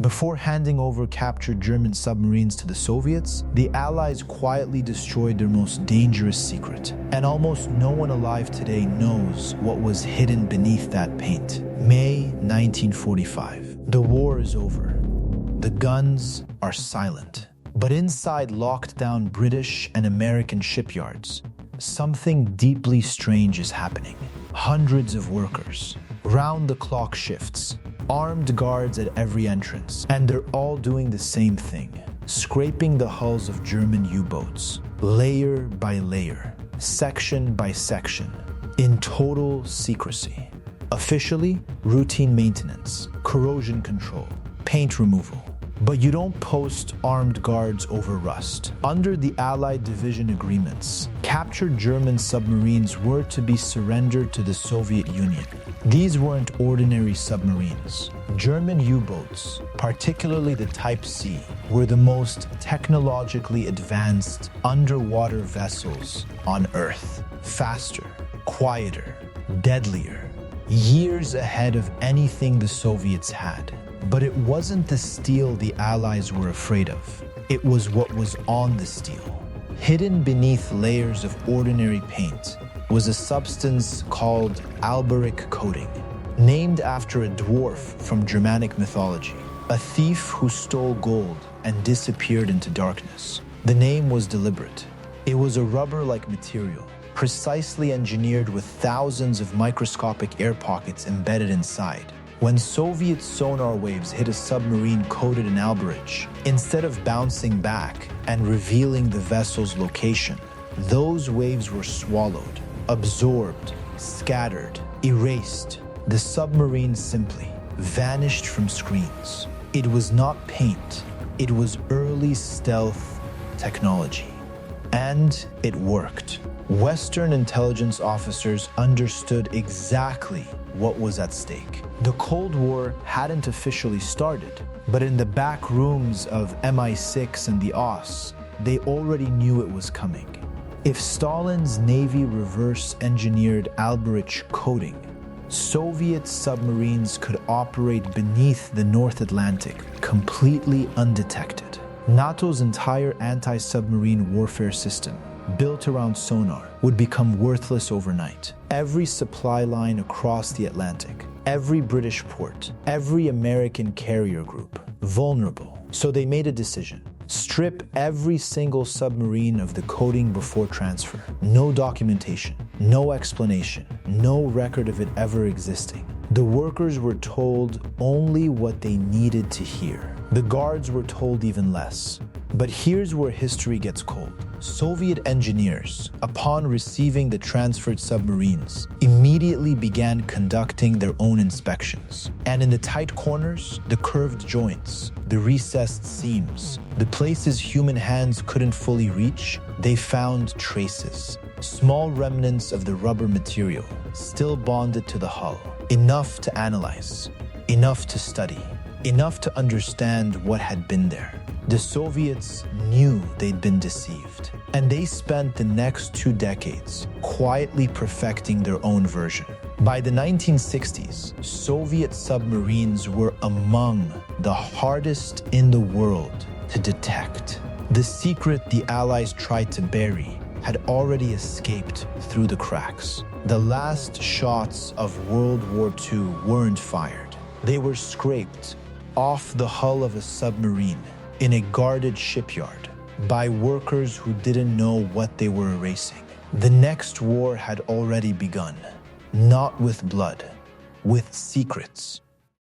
Before handing over captured German submarines to the Soviets, the Allies quietly destroyed their most dangerous secret. And almost no one alive today knows what was hidden beneath that paint. May 1945. The war is over. The guns are silent. But inside locked-down British and American shipyards, something deeply strange is happening. Hundreds of workers, round-the-clock shifts, armed guards at every entrance, and they're all doing the same thing, scraping the hulls of German U-boats, layer by layer, section by section, in total secrecy. Officially, routine maintenance, corrosion control, paint removal. But you don't post armed guards over rust. Under the Allied division agreements, captured German submarines were to be surrendered to the Soviet Union. These weren't ordinary submarines. German U-boats, particularly the Type C, were the most technologically advanced underwater vessels on Earth. Faster, quieter, deadlier, years ahead of anything the Soviets had. But it wasn't the steel the Allies were afraid of. It was what was on the steel. Hidden beneath layers of ordinary paint was a substance called Alberich coating, named after a dwarf from Germanic mythology, a thief who stole gold and disappeared into darkness. The name was deliberate. It was a rubber-like material, precisely engineered with thousands of microscopic air pockets embedded inside. When Soviet sonar waves hit a submarine coated in Alberich, instead of bouncing back and revealing the vessel's location, those waves were swallowed, absorbed, scattered, erased. The submarine simply vanished from screens. It was not paint, it was early stealth technology. And it worked. Western intelligence officers understood exactly what was at stake. The Cold War hadn't officially started, but in the back rooms of MI6 and the OSS, they already knew it was coming. If Stalin's Navy reverse-engineered Alberich coating, Soviet submarines could operate beneath the North Atlantic completely undetected. NATO's entire anti-submarine warfare system, built around sonar, would become worthless overnight. Every supply line across the Atlantic, every British port, every American carrier group, vulnerable. So they made a decision. Strip every single submarine of the coating before transfer. No documentation, no explanation, no record of it ever existing. The workers were told only what they needed to hear. The guards were told even less. But here's where history gets cold. Soviet engineers, upon receiving the transferred submarines, immediately began conducting their own inspections. And in the tight corners, the curved joints, the recessed seams, the places human hands couldn't fully reach, they found traces. Small remnants of the rubber material, still bonded to the hull. Enough to analyze, enough to study, enough to understand what had been there. The Soviets knew they'd been deceived, and they spent the next 2 decades quietly perfecting their own version. By the 1960s, Soviet submarines were among the hardest in the world to detect. The secret the Allies tried to bury had already escaped through the cracks. The last shots of World War II weren't fired. They were scraped off the hull of a submarine in a guarded shipyard by workers who didn't know what they were erasing. The next war had already begun, not with blood, with secrets.